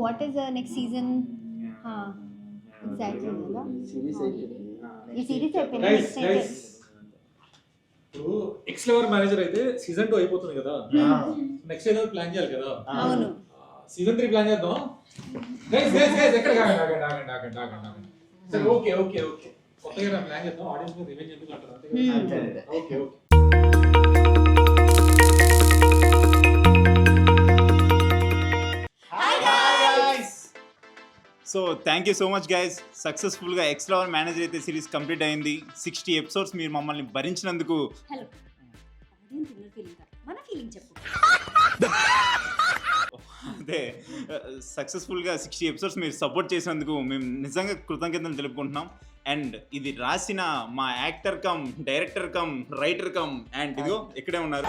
what is the next season. Exactly కదా ఈ series అయిపోయింది నెక్స్ట్ అయితే ఇప్పుడు ఎక్స్ లెవెల్ మేనేజర్ అయితే సీజన్ 2 అయిపోతుంది కదా, నెక్స్ట్ ఏదో ప్లాన్ చేయాలి కదా. అవును, సీజన్ 3 ప్లాన్ చేద్దాం. గైస్ ఎక్కడ ఆగండి. సరే ఓకే కొత్తగా ప్లాన్ చేద్దాం. ఆడియన్స్ మీద రివెంజ్ ఎందుకు అంటారు అంతే. Okay so thank you so much guys. సక్సెస్ఫుల్గా ఎక్స్ లెవెల్ మేనేజర్ అయితే సిరీస్ కంప్లీట్ అయింది. 60 ఎపిసోడ్స్ మీరు మమ్మల్ని భరించినందుకు హలో మన ఫీలింగ్ చెప్పు. అదే సక్సెస్ఫుల్గా 60 ఎపిసోడ్స్ మీరు సపోర్ట్ చేసినందుకు మేము నిజంగా కృతజ్ఞతలు తెలుపుకుంటున్నాం. అండ్ ఇది రాసిన మా actor come director cum writer cum and ఇదిగో ఇక్కడే ఉన్నారు.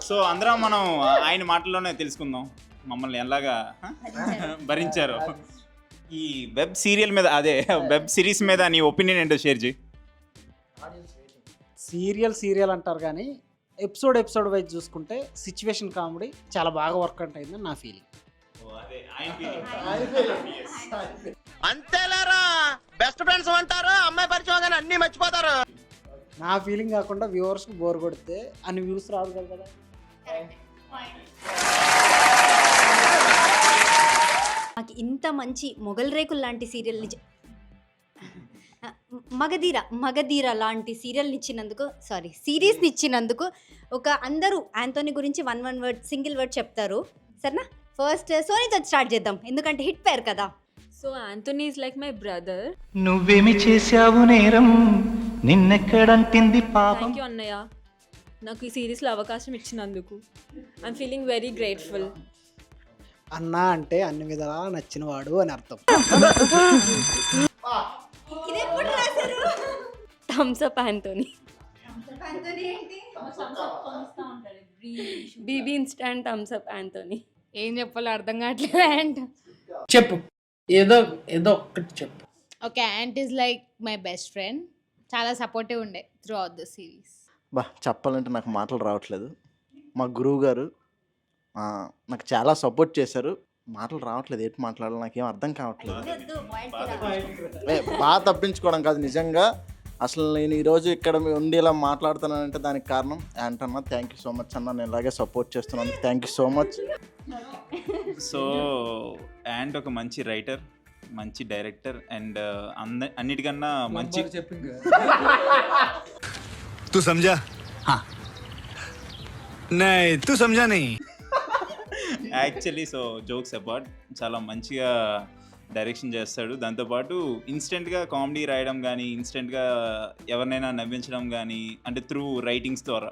సో అందరం మనం ఆయన మాటల్లోనే తెలుసుకుందాం మమ్మల్ని ఎలాగా భరించారు. ఈ వెబ్ సీరియల్ మీద అదే వెబ్ సిరీస్ మీద నీ ఒపీనియన్ ఏంటో షేర్ చేయి. సీరియల్ అంటారు కానీ ఎపిసోడ్ వైజ్ చూసుకుంటే సిచ్యువేషన్ కామెడీ చాలా బాగా వర్కౌట్ అయిందని నా ఫీలింగ్. అంతేలేరా, బెస్ట్ ఫ్రెండ్స్ అంటారు, అమ్మాయి పరిచయం అన్ని మర్చిపోతారు. నా ఫీలింగ్ కాకుండా వ్యూవర్స్కి బోర్ కొడితే అన్ని వ్యూస్ రాదు కదా. నాకు ఇంత మంచి మొగల్ రేకులు లాంటి సీరియల్ని మగధీర లాంటి సీరియల్ని ఇచ్చినందుకు సిరీస్ని ఇచ్చినందుకు ఒక అందరూ యాంటోనీ గురించి వన్ వర్డ్ సింగిల్ వర్డ్ చెప్తారు సరేనా. ఫస్ట్ సోనీతో స్టార్ట్ చేద్దాం ఎందుకంటే హిట్ పేరు కదా. So Anthony is like my brother. నువ్వేమి చేశావు నేరం, నిన్నెక్కడంటింది పాపం. థ్యాంక్ యూ అన్నయ్య, నాకు ఈ సిరీస్లో అవకాశం ఇచ్చినందుకు. I'm feeling very grateful. అన్న అంటే అన్ని విధాలా నచ్చినవాడు అని అర్థం. Thumbs up Antony. BB instant thumbs up Antony. ఏం చెప్పాలో అర్థం కావట్లేదు. యాంట్ చెప్పు, ఏదో ఒక్కటి చెప్పు. Okay, Ant is like my best friend. చాలా సపోర్టివ్ ఉండే త్రూ అవుట్ ద సిరీస్. చెప్పాలంటే నాకు మాటలు రావట్లేదు. మా గురువు గారు నాకు చాలా సపోర్ట్ చేశారు. మాటలు రావట్లేదు, ఏంటి మాట్లాడాలి నాకేం అర్థం కావట్లేదు. బాగా తప్పించుకోవడం కాదు, నిజంగా అసలు నేను ఈరోజు ఇక్కడ ఉండి ఇలా మాట్లాడుతున్నానంటే దానికి కారణం యాంటన్నా. థ్యాంక్ యూ సో మచ్ అన్న, నేను ఇలాగే సపోర్ట్ చేస్తున్నాను. Thank you so much. So ant ఒక మంచి రైటర్, మంచి డైరెక్టర్ అండ్ అన్నిటికన్నా మంచి तू समझा? हाँ नहीं तू समझा नहीं. యాక్చువల్లీ సో జోక్స్ అపార్ట్ చాలా మంచిగా డైరెక్షన్ చేస్తాడు. దాంతోపాటు ఇన్స్టెంట్గా కామెడీ రాయడం కానీ ఇన్స్టెంట్గా ఎవరినైనా నవ్వించడం కానీ అంటే త్రూ రైటింగ్స్ ద్వారా.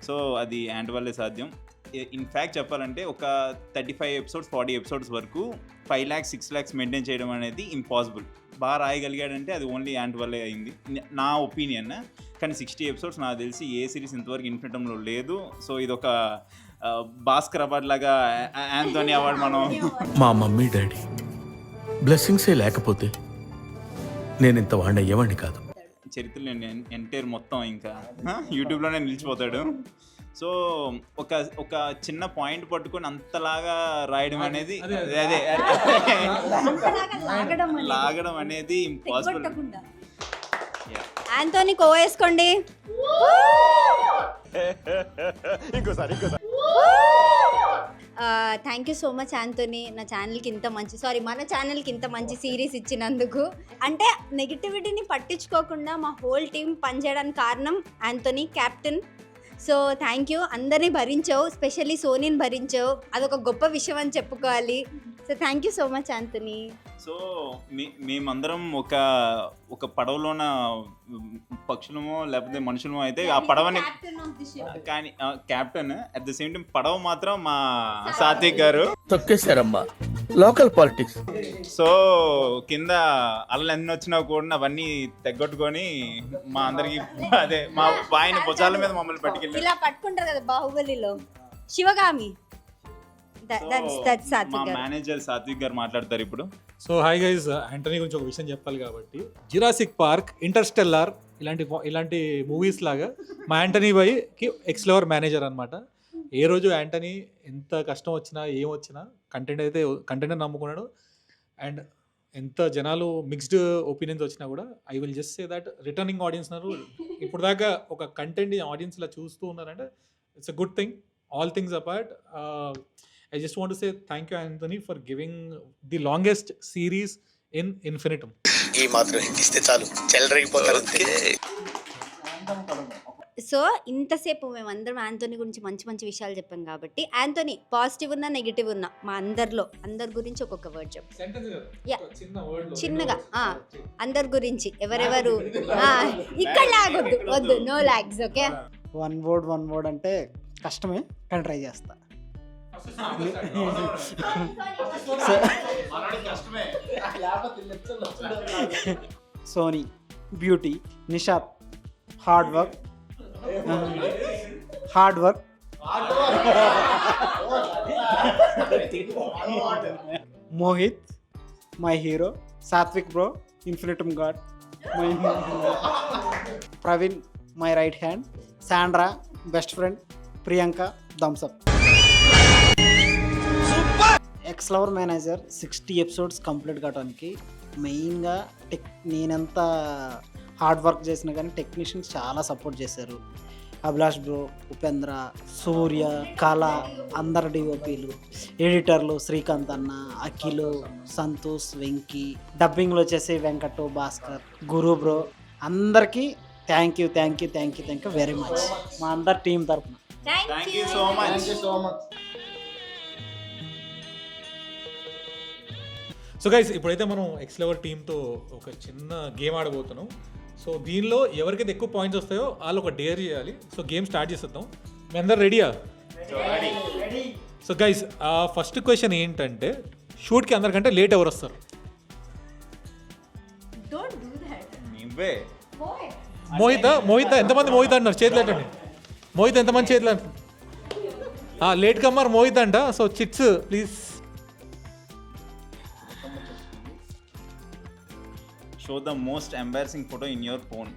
సో అది యాంట్ వల్లే సాధ్యం. ఇన్ఫ్యాక్ట్ చెప్పాలంటే ఒక 35 ఎపిసోడ్స్ 40 ఎపిసోడ్స్ వరకు 5 lakhs 6 lakhs మెయింటైన్ చేయడం అనేది ఇంపాసిబుల్. బాగా రాయగలిగాడంటే అది ఓన్లీ యాంట్ వల్లే అయింది నా ఒపీనియన్. కానీ 60 ఎపిసోడ్స్ నాకు తెలిసి ఏ సిరీస్ ఇంతవరకు ఇన్ఫినిటంలో లేదు. సో ఇది ఒక భాస్కర్ అవార్డ్ లాగా యాంటోనీ అవార్డ్ మనం. మా మమ్మీ డాడీ బ్లెస్సింగ్సే లేకపోతే నేను ఇంత వాడిని అయ్యేవాడిని కాదు. చరిత్రలో ఎంటైర్ మొత్తం ఇంకా యూట్యూబ్లోనే నిలిచిపోతాడు. సో ఒక చిన్న పాయింట్ పట్టుకొని అంతలాగా రాయడం అనేది అదే లాగడం అనేది ఇంపాసిబుల్. యాంటోనీ కోవేసుకోండి. Thank you so much Antony, నా ఛానల్కి ఇంత మంచి మన ఛానల్కి ఇంత మంచి సిరీస్ ఇచ్చినందుకు. అంటే నెగిటివిటీని పట్టించుకోకుండా మా హోల్ టీం పనిచేయడానికి కారణం Anthony captain. So thank you, అందరినీ భరించావు, స్పెషల్లీ సోనీని భరించావు, అదొక గొప్ప విషయం అని చెప్పుకోవాలి. So thank you so much Anthony. So మేమందరం ఒక పడవలోన పక్షులమో లేకపోతే మనుషులమో అయితే ఆ పడవని కానీ captain at the same time పడవ మాత్రం మా సాత్విక్ గారు తొక్కేశారమ్మా, లోకల్ పాలిటిక్స్. సో కింద అల్లలు ఎన్ని వచ్చినా కూడా అవన్నీ తెగొట్టుకొని మా అందరికి అదే మా ఆయన భుజాల మీద మమ్మల్ని పట్టుకెళ్ళి ఇలా పట్టుకుంటారు కదా బాహుబలిలో శివగామి. మా మేనేజర్ సాత్విక్ గారు మాట్లాడతారు ఇప్పుడు. సో హాయ్ గైస్, యాంటోనీ గురించి ఒక విషయం చెప్పాలి కాబట్టి, జురాసిక్ పార్క్, ఇంటర్స్టెల్లార్ ఇలాంటి మూవీస్ లాగా మా యాంటోనీ బాయ్కి ఎక్స్ లెవెల్ మేనేజర్ అనమాట. ఏ రోజు యాంటనీ ఎంత కష్టం వచ్చినా ఏం వచ్చినా కంటెంట్ నమ్ముకున్నాడు. అండ్ ఎంత జనాలు మిక్స్డ్ ఒపీనియన్స్ వచ్చినా కూడా I will just say that returning audience ఉన్నారు. ఇప్పుడు దాకా ఒక కంటెంట్ ఆడియన్స్ ఇలా చూస్తూ ఉన్నారంటే it's a good thing. All things apart, I just want to say thank you, Anthony, for giving the longest series in Infinitum. ఈ మాత్రం ఇస్తే చాలు చెల్లరగిపోతారు. సో ఇంతసేపు మేమందరం యాంథోనీ గురించి మంచి మంచి విషయాలు చెప్పాం కాబట్టి యాంథోనీ పాజిటివ్ ఉన్నా నెగిటివ్ ఉన్నా మా అందరి గురించి ఒక్కొక్క వర్డ్ చెప్పు. Sentence కదా? Yeah. ఒక చిన్న word లో చిన్నగా రెండు words. అందరి గురించి ఎవరెవరు ఇక్కడ లాగొద్దు, వద్దు, no logs. Okay, one word అంటే కష్టమే కానీ ట్రై చేస్తా. Sony, beauty, Nishad, hard work, Mohit, my hero, Satvik bro, infinitum god, Praveen, my right hand, Sandra, best friend, Priyanka, thumbs up. Ex lover manager 60 episodes complete కావడానికి మెయిన్గా నేనెంత హార్డ్ వర్క్ చేసినా కానీ టెక్నీషియన్స్ చాలా సపోర్ట్ చేశారు. అభిలాష్ బ్రో, ఉపేంద్ర, సూర్య, కళ, అందరు డిఓపీలు, ఎడిటర్లు శ్రీకాంత్ అన్న, అఖిల్, సంతోష్, వెంకీ, డబ్బింగ్లో వచ్చేసి వెంకట్, భాస్కర్, గురు బ్రో, అందరికీ థ్యాంక్ యూ వెరీ మచ్ మా అందరి టీం తరఫున. Thank you so much. So guys, ఇప్పుడైతే మనం ఎక్స్ లెవర్ టీంతో ఒక చిన్న గేమ్ ఆడబోతున్నాం. సో దీనిలో ఎవరికైతే ఎక్కువ పాయింట్స్ వస్తాయో వాళ్ళు ఒక డేర్ చేయాలి. సో గేమ్ స్టార్ట్ చేసేద్దాం. మీ అందరు రెడీయా? సో గైస్, ఫస్ట్ క్వశ్చన్ ఏంటంటే షూట్కి అందరికంటే లేట్ ఎవరు వస్తారు? మోహిత ఎంతమంది మోహిత అంటున్నారు? చేతులు ఎట్టండి. మోహిత్ ఎంతమంది చేతులు అంటున్నారు? లేట్ కమ్మర్ మోహిత్ అంట. So chits please. Show the most embarrassing photo in your phone.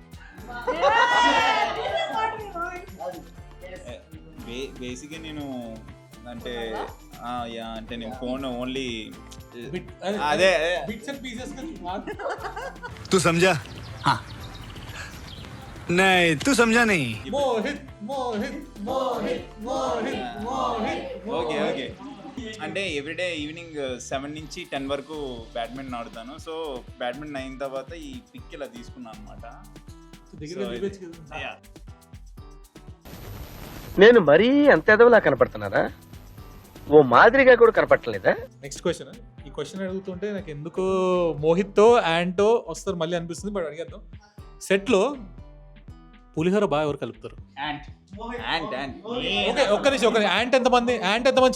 బేసిక్గా నేను అంటే అంటే నేను ఫోన్ ఓన్లీ అదే బిట్స్ అండ్ పీసెస్ तू समझा? हाँ नहीं तू समझा नहीं. ఓకే అంటే ఎవ్రీడే ఈవినింగ్ 7 నుంచి 10 వరకు బ్యాడ్మింటన్ ఆడుతాను. సో బ్యాడ్మింటన్ అయిన తర్వాత ఈ పిక్ ఇలా తీసుకున్నాను అనమాట. నేను మరీ అంత ఎదవలా కనపడుతున్నారా? ఓ మాదిరిగా కూడా కనపడలేదా? Next question. ఈ క్వశ్చన్ అడుగుతుంటే నాకు ఎందుకు మోహిత్తో యాంటో వస్తారు మళ్ళీ అనిపిస్తుంది. బట్ అడిగేద్దాం. సెట్లో పులిహోర బాగా ఎవరు కలుపుతారు? ఓకే, ఒక్క నిమిషం. యాంట్ ఎంతమంది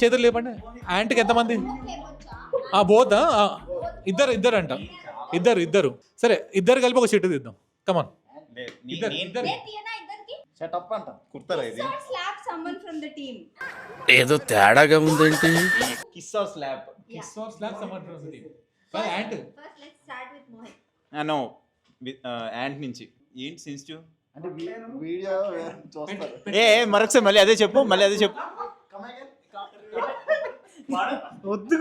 చేతులు లేపండి. యాంట్కి ఎంతమంది? బోత్ ఇద్దరు అంట. ఇద్దరు సరే, ఇద్దరు కలిపి ఒక చెట్టు తీద్దాం. కమాన్. ఏదో తేడాగా ఉందేంటి? Kiss or slap. No Ant నుంచి ఏంటి సెన్సిటివ్ అంటే వీడియో చూస్తారు. మరొకసారి మళ్ళీ అదే చెప్పు. వద్దు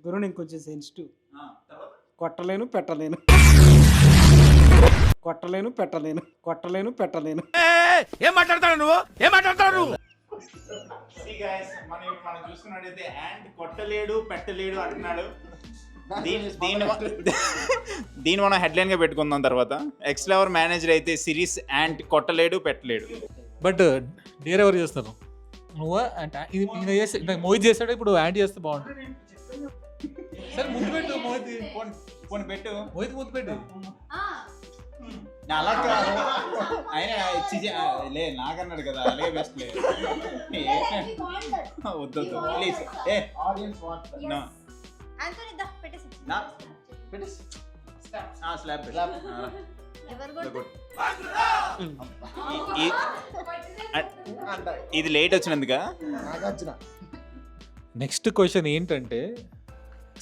గురు నేను కొంచెం సెన్సిటివ్. కొట్టలేను పెట్టలేను. ఏం మాట్లాడతాడు నువ్వు? మనం చూసుకున్నట్టయితే యాంట్ కొట్టలేడు పెట్టలేడు అంటున్నాడు. దీన్ని మనం హెడ్లైన్ గా పెట్టుకుందాం. తర్వాత ఎక్స్ లవర్ మేనేజర్ అయితే సిరీస్ యాంట్ కొట్టలేడు పెట్టలేడు. బట్ డేర్ ఎవరు చేస్తారు? నువ్వా? అంటే మోహిత్ చేస్తాడు. ఇప్పుడు యాంట్ చేస్తే బాగుంటుంది. సరే ముందు పెట్టు. పోనీ పెట్టు. మోహిత్ ముందు పెట్టు. అలా కాదు, ఆయన లే నాకన్నాడు కదా, అలాగే బెస్ట్ లే. వద్దు ప్లీజ్. ఇది లేట్ వచ్చినందుక. నెక్స్ట్ క్వశ్చన్ ఏంటంటే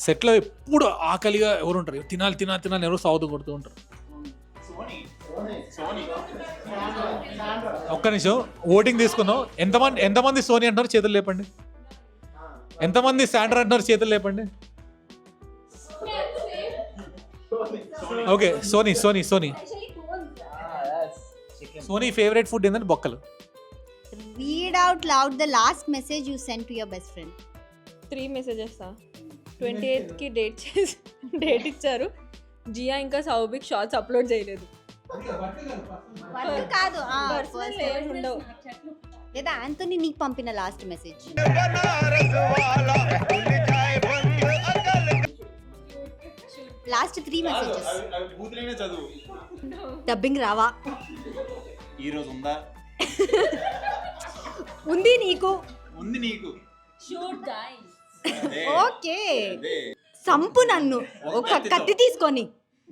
సెట్లో ఎప్పుడు ఆకలిగా ఎవరు ఉంటారు? తినాలి ఎవరు సాగుతూ కొడుతూ ఉంటారు? ఒక్క నిమిషం ఓటింగ్ తీసుకుందాం. ఎంతమంది సోనీ అంటున్నారు చేతులు లేపండి. ఎంతమంది శాండ్రా అంటున్నారు చేతులు లేపండి. Okay Sony Sony Sony Sony favourite food ఏంటంటే బొక్కలు. Read out loud the last message you sent to your best friend. 3 messages 28కి డేట్ ఇచ్చారు. జియా ఇంకా సౌబిక్ షార్ట్స్ అప్లోడ్ చేయలేదు. వర్క్ కాదు Personal ఏం ఉండవు. లేదా ఆంథోనీ నీకు పంపిన లాస్ట్ మెసేజ్. Last 3 messages. బూతులైనా చదువు. డబ్బింగ్ రావా? ఈ రోజు ఉందా? ఉంది నీకు. ఉంది నీకు. ఓకే సంపు నన్ను ఒక కత్తి తీసుకొని.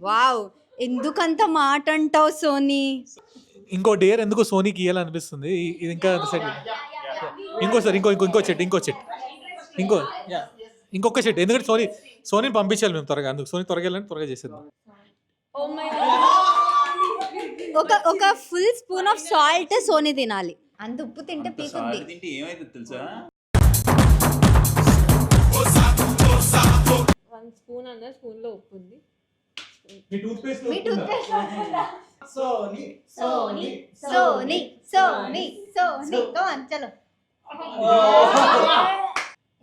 వావ్ ఎందుకంత మాట అంటావు సోనీ? ఇంకో డేర్ ఎందుకు సోనీకి ఇవ్వాలనిపిస్తుంది. ఇది ఇంకా ఇంకోసారి ఇంకో చెట్టు ఇంకొక చెట్టు. ఎందుకంటే సోనీని పంపించాలి మేము త్వరగా. అందుకు సోనీ త్వరగా వెళ్ళాలని త్వరగా చేసేద్దాం. ఒక full spoon of salt Sony తినాలి. అంత ఉప్పు తింటే పీకుద్ది. తింటే ఏమైతుంది తెలుసా? 1 స్పూన్ అన్న స్పూన్లో ఉప్పు ఉంది. మీ toothpaste Sony Sony Sony Sony Sony come on చలో.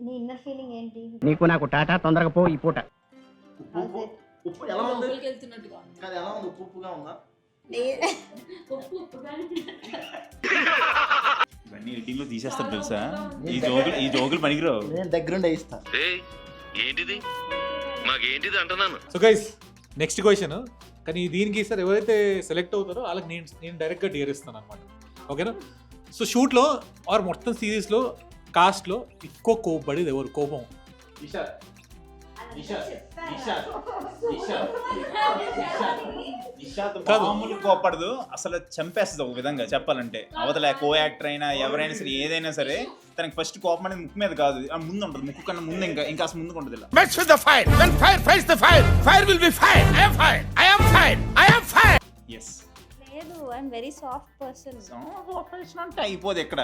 నీ ఇన్నర్ ఫీలింగ్ ఏంటి? నీకు నాకు టాటా తొందరగా పో ఈ పూట. ఉప్పు ఎలా ఉంది? లోపలికి వెళ్తున్నట్టుగా. కాదు ఎలా ఉంది? ఉప్పుగా ఉందా? ఇవన్నీ ఎడిటింగ్ లో తీసేస్తారు తెలుసా? ఈ జోకులు పనికిరావు. నేను దగ్గరుండి వేయిస్తా. ఏంటిది మాకేంటిది అంటున్నాను. So guys next question. కానీ దీనికి సార్ ఎవరైతే సెలెక్ట్ అవుతారో వాళ్ళకి నేను డైరెక్ట్గా డియర్ ఇస్తాను అనమాట. ఓకేనా? సో షూట్లో ఆర్ మొత్తం సిరీస్లో కాస్ట్లో ఎక్కువ కోపపడేది ఎవరు? కోపం మామూలు కోపడదు, అసలు చంపేస్తుంది ఒక విధంగా చెప్పాలంటే. అవతల కో యాక్టర్ అయినా ఎవరైనా సరే ఏదైనా సరే తనకి ఫస్ట్ కోపం అనేది ముక్కు మీద కాదు, ముందు ఉంటుంది. ముక్కు కన్నా ముందు ఇంకా అసలు ముందుకు ఉంటుంది. Mess with the fire. When fire fights the fire, fire will be fire. I am fire. I am fire. I am fire. Yes. లేదు ఐఎమ్ వెరీ సాఫ్ట్ పర్సన్. అంటే అయిపోదు ఎక్కడ.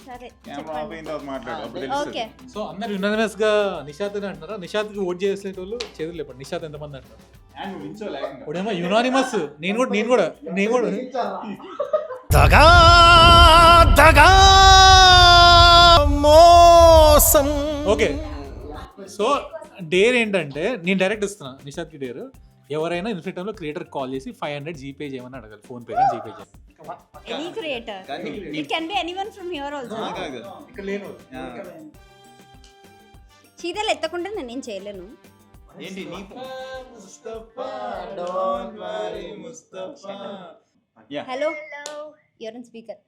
సరే మాట్లాడు. ఓకే. సో అందరు యునానిమస్ గా నిషాద్ అని అంటారా? నిషాద్కి ఓట్ చేసేటోళ్ళు చేతులు లేపండి. నిషాద్ ఎంతమంది అంటారు? ఇప్పుడేమో యునానిమస్. నేను కూడా మోసం. ఓకే. సో డేర్ ఏంటంటే నేను డైరెక్ట్ ఇస్తున్నా నిషాద్కి డేర్. ఎవరైనా ఇన్స్టాగ్రామ్లో క్రియేటర్ కాల్ చేసి 500 జీపే చేయమని అడగాలి. ఫోన్ పే కానీ జీపే చేయాలి. Any creator. It can be anyone from here also. ఇక్కడ లేను. చీరలు ఎత్తకుండా నేనేం చేయలేను. ఏంటి నీ Mustafa. Hello you're on speaker.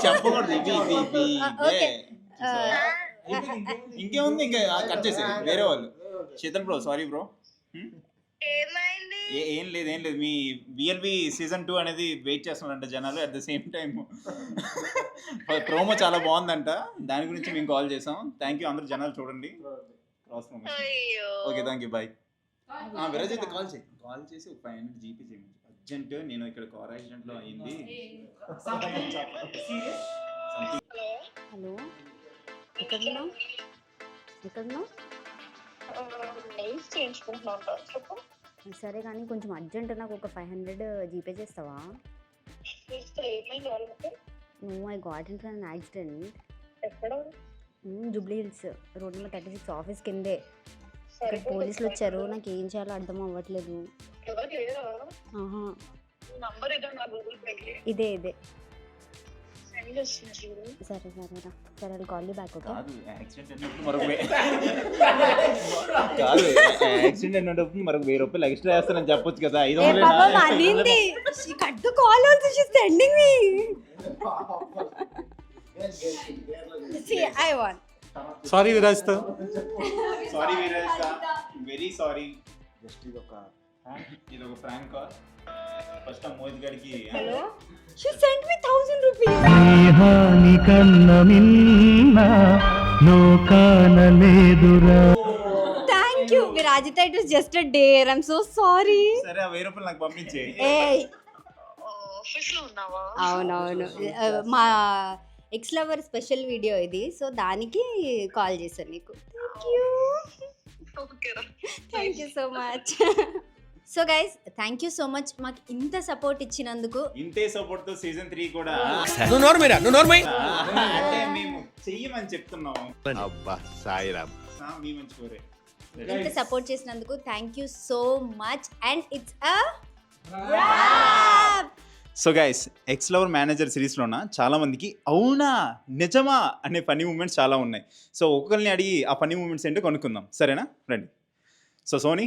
చెప్పకూడదు. ఓకే. ఇంకేముంది? ఇంకా కట్ చేసేది వేరే వాళ్ళు. Sheetal bro sorry bro. ఏం లేదు మీ విఎల్బి సీజన్ 2 అనేది వెయిట్ చేస్తున్నారంట జనాలు. At the same time promo చాలా బాగుందంట, దాని గురించి మేము కాల్ చేసాం. థ్యాంక్ యూ అందరు జనాలు చూడండి. Okay thank you bye. Viraj అయితే కాల్ చేసి 500 జీపీ చేయండి అర్జెంట్. నేను ఇక్కడ కార్ యాక్సిడెంట్లో అయింది. హలో ఎక్కడున్నావు? సరే కానీ కొంచెం అర్జెంట్, నాకు ఒక 500 జీపే చేస్తావా? I got in an accident. Jubilee hills road number 36 office కిందే. ఇక్కడ పోలీసులు వచ్చారు, నాకు ఏం చేయాలో అర్థం అవ్వట్లేదు. ఇదే సరే కాల్ బ్యాక్. ఓకే. యాక్సిడెంట్ అయినప్పుడు మరొక 1000 రూపాయలు ఎక్స్ట్రా వేస్తానని చెప్పొచ్చు కదా. 500 sorry Viraj. Very sorry. Just ఇది ఒక ఫ్రాంక్ కాల్. ఫస్ట్ మోహిత్ గారికి. Hello she sent me 1000 rupees. Thank you Viraj. రాజిత it was just a dare. I'm so sorry. సరే ఆ 1000 రూపాయలు నాకు పంపించే. ఏ అవునవును, మా ఎక్స్ లవర్ స్పెషల్ వీడియో ఇది, సో దానికి కాల్ చేశాను నీకు. Thank you so much. So guys thank you so much మాకు ఇంత సపోర్ట్ ఇచ్చినందుకు. ఇంతే సపోర్ట్ తో సీజన్ 3 కూడా నువ్వు నోర్మై అంటే మేము చెయ్యమని చెప్తున్నాం. అబ్బా సాయిరామ్. మీ మంచి కోరే. ఇంత సపోర్ట్ చేసినందుకు thank you so much. And it's a so guys, ex lover manager సిరీస్లోన చాలా మందికి అవునా నిజమా అనే ఫన్నీ మూమెంట్స్ చాలా ఉన్నాయి. సో ఒక్కొక్కరిని అడిగి ఆ ఫన్నీ మూమెంట్స్ ఏంటో కొనుక్కుందాం, సరేనా? రండి. సో సోనీ,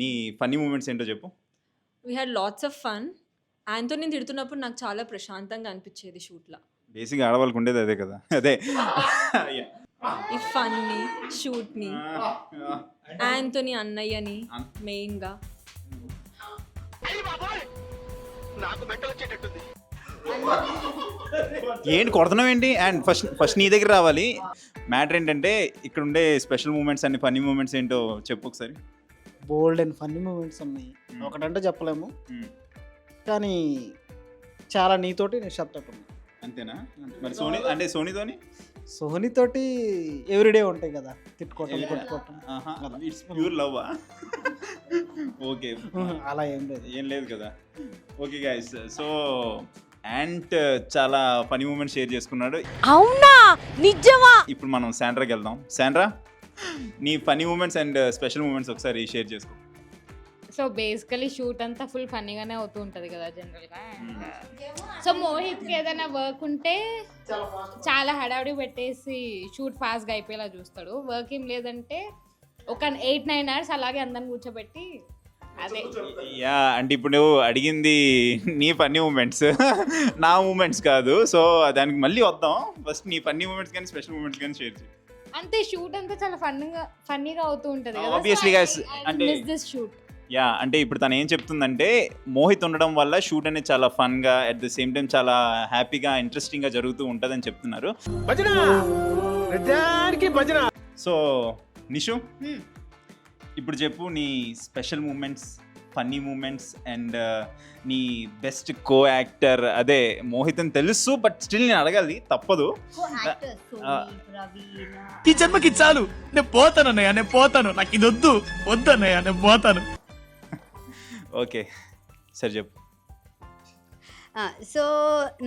నీ ఫన్నీ మూమెంట్స్ ఏంటో చెప్పు. We had lots of fun. ఆయనతో నేను తిడుతున్నప్పుడు నాకు చాలా ప్రశాంతంగా అనిపించేది షూట్లో. బేసిక్గా ఆడవాళ్ళకు ఉండేది అదే కదా, అదే. ఈ ఫన్ని షూట్ని, ఆయనతోని అన్నయ్యని మెయిన్గా. ఏంటి కొడుతున్నావు ఏంటి? అండ్ ఫస్ట్ నీ దగ్గర రావాలి. మ్యాటర్ ఏంటంటే ఇక్కడ ఉండే స్పెషల్ మూమెంట్స్ అన్ని ఫన్నీ మూమెంట్స్ ఏంటో చెప్పు ఒకసారి. బోల్డ్ అండ్ ఫన్నీ మూమెంట్స్ ఉన్నాయి, ఒకటంటే చెప్పలేము, కానీ చాలా నీతోటి నేను చెప్తాను. అంతేనా? మరి సోనీ అంటే సోనీతోటి ఎవ్రీడే ఉంటాయి కదా, తిట్టుకోవటం కొట్టుకోవటం. It's pure love. ఓకే, అలా ఏం లేదు కదా. ఓకే గైస్, సో యాంట్ చాలా ఫనీ మూమెంట్స్ షేర్ చేసుకున్నాడు. అవునా నిజమా? ఇప్పుడు మనం శాండ్రాకి వెళ్దాం. శాండ్రా, నీ funny moments and special moments ఒకసారి షేర్ చేసుకో. సో బేసికలీ షూట్ అంతా ఫుల్ ఫన్నీగానే అవుతూ ఉంటుంది కదా జనరల్గా. సో మోహిత్కి ఏదైనా వర్క్ ఉంటే చాలా హడావిడి పెట్టేసి షూట్ ఫాస్ట్గా అయిపోయేలా చూస్తాడు. వర్క్ ఏం లేదంటే ఒక 8-9 అవర్స్ అలాగే అందరిని కూర్చోబెట్టి అదే. యా, అంటే ఇప్పుడు నువ్వు అడిగింది నీ ఫన్నీ మూమెంట్స్, నా మూమెంట్స్ కాదు. సో దానికి మళ్ళీ వద్దాం. ఫస్ట్ నీ ఫన్నీ మూమెంట్స్ కానీ స్పెషల్ మూమెంట్స్ కానీ షేర్ చేయి. అంతే, షూట్ అంతా చాలా ఫన్నీగా అవుతూ ఉంటుంది కదా. Obviously guys, అంటే దిస్ షూట్. యా, అంటే ఇప్పుడు తను ఏం చెప్తుందంటే మోహిత్ ఉండడం వల్ల షూట్ అనేది చాలా ఫన్గా, అట్ ద సేమ్ టైం చాలా హ్యాపీగా ఇంట్రెస్టింగ్గా జరుగుతూ ఉంటుందని చెప్తున్నారు. సో నిషు, ఇప్పుడు చెప్పు నీ special moments, funny moments and నీ బెస్ట్ కో యాక్టర్. అదే మోహిత్ అని తెలుసు, బట్ స్టిల్ నేను అడగాలి, తప్పదు. ఈ జన్మకి చాలు, నేను పోతానన్నయ్య, నేను పోతాను, నాకు ఇది వద్దన్నయ్య, నేను పోతాను. ఓకే, సరే చెప్పు. సో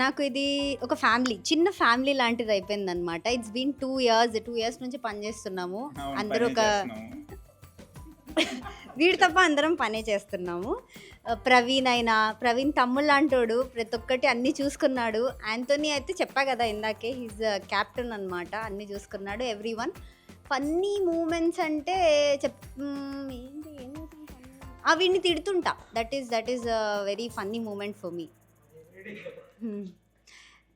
నాకు ఇది ఒక ఫ్యామిలీ, చిన్న ఫ్యామిలీ లాంటిది అయిపోయింది అనమాట. ఇట్స్ బీన్ 2 years నుంచి పనిచేస్తున్నాము అందరూ. ఒక వీడి తప్ప అందరం పనే చేస్తున్నాము. ప్రవీణ్ తమ్ముళ్ళు లాంటోడు, ప్రతి ఒక్కటి అన్నీ చూసుకున్నాడు. యాంటోనీ అయితే చెప్పా కదా ఇందాకే, హీజ్ క్యాప్టెన్ అనమాట, అన్నీ చూసుకున్నాడు. ఎవ్రీవన్ ఫన్నీ మూమెంట్స్ అంటే వీడిని తిడుతుంటా. That is very funny moment for me.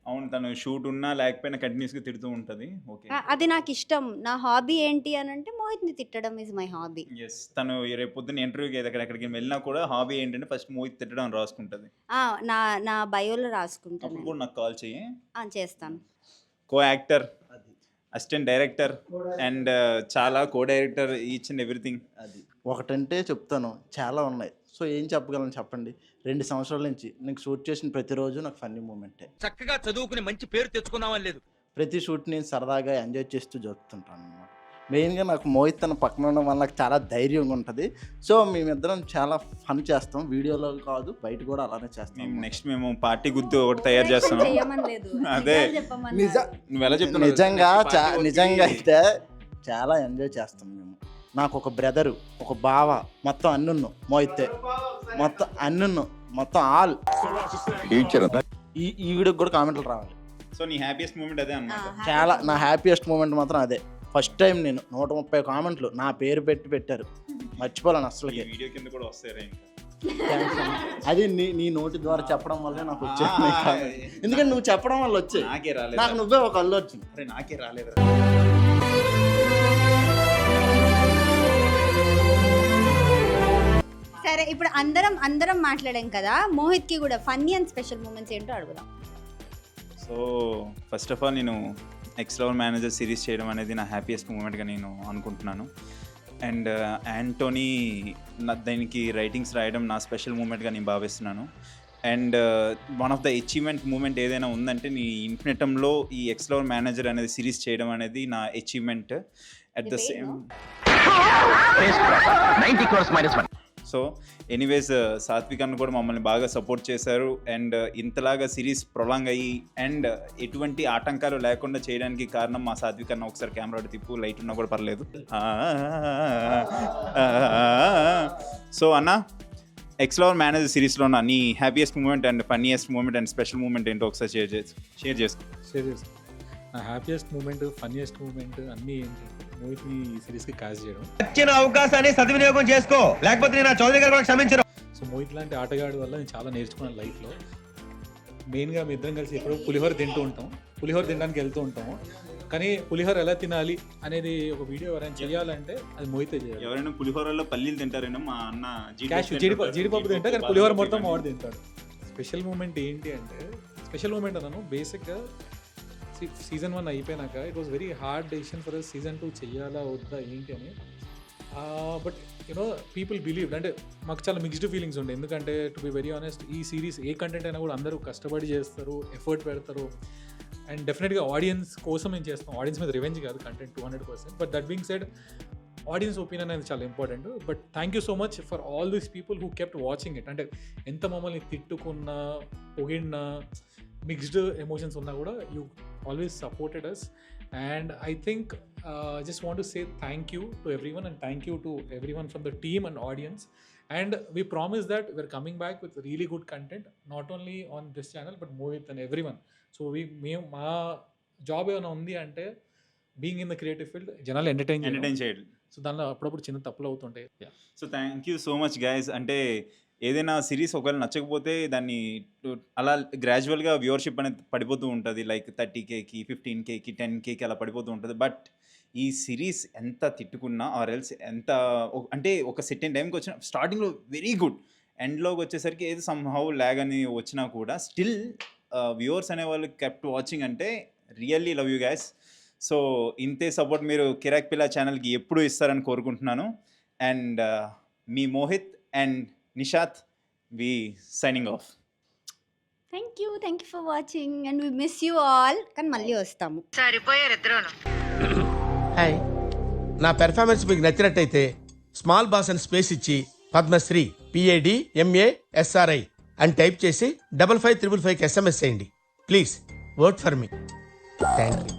అవును, తను షూట్ ఉన్నా లేకపోయినా కంటిన్యూస్గా తిడుతూ ఉంటుంది. ఓకే, అది నాకు ఇష్టం. నా హాబీ ఏంటి అని అంటే మోహిత్ని తిట్టడం ఈజ్ మై హాబీ. ఎస్, తను రేపు పొద్దున్న ఇంటర్వ్యూకి ఎక్కడికి వెళ్ళినా కూడా హాబీ ఏంటంటే ఫస్ట్ మోహిత్ తిట్టడం రాసుకుంటుంది. నా బయోలో రాసుకుంటాను. అప్పుడు కూడా నాకు కాల్ చెయ్యి, చేస్తాను. Co actor, assistant director and చాలా co director, each and everything. అది ఒకటంటే చెప్తాను, చాలా ఉన్నాయి. సో ఏం చెప్పగలను చెప్పండి? 2 సంవత్సరాల నుంచి నీకు షూట్ చేసిన ప్రతిరోజు నాకు ఫన్నీ మూమెంటే. చక్కగా చదువుకుని మంచి పేరు తెచ్చుకున్నావని లేదు, ప్రతి షూట్ నేను సరదాగా ఎంజాయ్ చేస్తూ జరుపుతుంటాను అన్నమాట. మెయిన్గా నాకు మోహిత్ తన పక్కన ఉండడం వల్ల నాకు చాలా ధైర్యంగా ఉంటుంది. సో మేమిద్దరం చాలా ఫన్ చేస్తాం, వీడియోలో కాదు బయట కూడా అలానే చేస్తాం. నెక్స్ట్ మేము పార్టీ గుర్తు ఒకటి తయారు చేస్తాం. అదే నువ్వు ఎలా చెప్తున్నావు? నిజంగా అయితే చాలా ఎంజాయ్ చేస్తాం మేము. నాకు ఒక బ్రదరు, ఒక బావ, మొత్తం అన్నున్ను మోహితే, మొత్తం అన్నున్ను, మొత్తం ఆల్. ఈ వీడియోకి కూడా కామెంట్లు రావాలి. సో నీ హ్యాపీయెస్ట్ మూమెంట్ అదే అన్నమాట. చాలా, నా హ్యాపీయెస్ట్ మూమెంట్ మాత్రం అదే. ఫస్ట్ టైం నేను 130 కామెంట్లు నా పేరు పెట్టారు, మర్చిపోలేను అసలుకి. వీడియో కింద కూడా వస్తాయి ఇంకా. అది నీ నోటి ద్వారా చెప్పడం వల్లే నాకు వచ్చేది. ఎందుకంటే నువ్వు చెప్పడం వల్ల వచ్చాయి, నాకే రాలేదు. నాకు నువ్వే ఒక అల్లు వచ్చింది. అరే నాకే రాలేదు. సరే, ఇప్పుడు అందరం మాట్లాడాం కదా, మోహిత్కి కూడా ఫన్నీ అండ్ స్పెషల్ మూమెంట్స్ ఏంటో అడుగుదాం. సో ఫస్ట్ ఆఫ్ ఆల్ నేను ఎక్స్ లవర్ మేనేజర్ సిరీస్ చేయడం అనేది నా హ్యాపీయెస్ట్ మూమెంట్గా నేను అనుకుంటున్నాను. అండ్ యాంటోనీ దీనికి రైటింగ్స్ రాయడం నా స్పెషల్ మూమెంట్గా నేను భావిస్తున్నాను. And one of the achievement moment ఏదైనా ఉందంటే నీ ఇన్ఫినిటంలో ఈ ఎక్స్‌ప్లోర్ మేనేజర్ అనేది సిరీస్ చేయడం అనేది నా achievement. At the same so anyways Satvik అన్న కూడా మమ్మల్ని బాగా సపోర్ట్ చేశారు. అండ్ ఇంతలాగా సిరీస్ ప్రొలాంగ్ అయ్యి అండ్ ఎటువంటి ఆటంకాలు లేకుండా చేయడానికి కారణం మా సాత్విక్ అన్న. ఒకసారి కెమెరా తిప్పు, లైట్ ఉన్నా కూడా పర్లేదు. సో అన్న, ఎక్స్‌ప్లోర్ మేనేజర్ సిరీస్లో ఉన్న నీ happiest moment and funniest moment and special moment ఏంటో ఒకసారి షేర్ చేసుకో. నా హ్యాపీయెస్ట్ మూమెంట్, ఫన్నీయెస్ట్ మూమెంట్ అన్నీ ఏంటంటే మోహిత్ని ఈ సిరీస్కి కాస్ట్ చేయడం. వచ్చిన అవకాశాన్ని సద్వినియోగం చేసుకో, లేకపోతే నేను చౌదరి గారు క్షమించను. సో మోహిత్ లాంటి ఆటగాడి వల్ల నేను చాలా నేర్చుకున్నాను లైఫ్లో. మెయిన్గా మీ ఇద్దరం కలిసి ఎప్పుడో పులిహోర తింటూ ఉంటాం, పులిహోర తినడానికి వెళ్తూ ఉంటాము. కానీ పులిహోర ఎలా తినాలి అనేది ఒక వీడియో ఎవరైనా చేయాలంటే అది మోహితే చేయాలి. ఎవరైనా పులిహోరలో పల్లీలు తింటారేమో, మా అన్న జీడిపప్పు తింటా, కానీ పులిహోర మొత్తం వాడు తింటాడు. స్పెషల్ మూమెంట్ ఏంటి అంటే, స్పెషల్ మూమెంట్ అన్నాను బేసిక్గా సీజన్ 1 అయిపోయినాక it was very hard decision for season 2 చెయ్యాలా వద్దా ఏంటి అని. But you know people believed. అంటే మాకు చాలా మిక్స్డ్ ఫీలింగ్స్ ఉండే, ఎందుకంటే టు బి వెరీ ఆనెస్ట్ ఈ సిరీస్ ఏ కంటెంట్ అయినా కూడా అందరూ కష్టపడి చేస్తారు, ఎఫర్ట్ పెడతారు. అండ్ డెఫినెట్గా ఆడియన్స్ కోసం మేము చేస్తాం, ఆడియన్స్ మీద రివెంజ్ కాదు content 200%. But that being said, audience opinion అనేది చాలా important. But thank you so much for all these people who kept watching it. అంటే ఎంత మమ్మల్ని తిట్టుకున్నా, పొగిడినా, మిక్స్డ్ ఎమోషన్స్ ఉన్నా కూడా you always supported us. And I think just want to say thank you to everyone, and thank you to everyone from the team and audience. And we promise that we're coming back with really good content, not only on this channel but Mohit and everyone. So మా job ఏమైనా ఉంది అంటే being in the creative field జనాలు entertain చేయడం. So దానిలో అప్పుడప్పుడు చిన్న తప్పులు అవుతుంటాయి. So thank you so much guys. అంటే ఏదైనా సిరీస్ ఒకవేళ నచ్చకపోతే దాన్ని అలా గ్రాడ్యువల్గా వ్యూవర్షిప్ అనేది పడిపోతూ ఉంటుంది. లైక్ 30Kకి 15Kకి 10Kకి అలా పడిపోతూ ఉంటుంది. బట్ ఈ సిరీస్ ఎంత తిట్టుకున్నా ఆర్ ఎల్స్ ఎంత అంటే ఒక సెకండ్ టైంకి వచ్చిన స్టార్టింగ్లో వెరీ గుడ్, ఎండ్లోకి వచ్చేసరికి ఏదో సమ్హౌ ల్యాగ్ అని వచ్చినా కూడా స్టిల్ వ్యూవర్స్ అనేవాళ్ళు కెప్ట్ వాచింగ్. అంటే really love you guys. So ఇంతే సపోర్ట్ మీరు కిరాక్ పిల్ల ఛానల్కి ఎప్పుడూ ఇస్తారని కోరుకుంటున్నాను. అండ్ మీ Mohit and Nishat, we signing off. Thank you for watching and we miss you all. కానీ మళ్ళీ వస్తాము. హాయ్, నా పెర్ఫార్మెన్స్ మీకు నచ్చినట్టయితే స్మాల్ బాస్ అని స్పేస్ ఇచ్చి పద్మశ్రీ PADMASRI అని టైప్ చేసి 5555కి SMS చేయండి. Please vote for me. Thank you.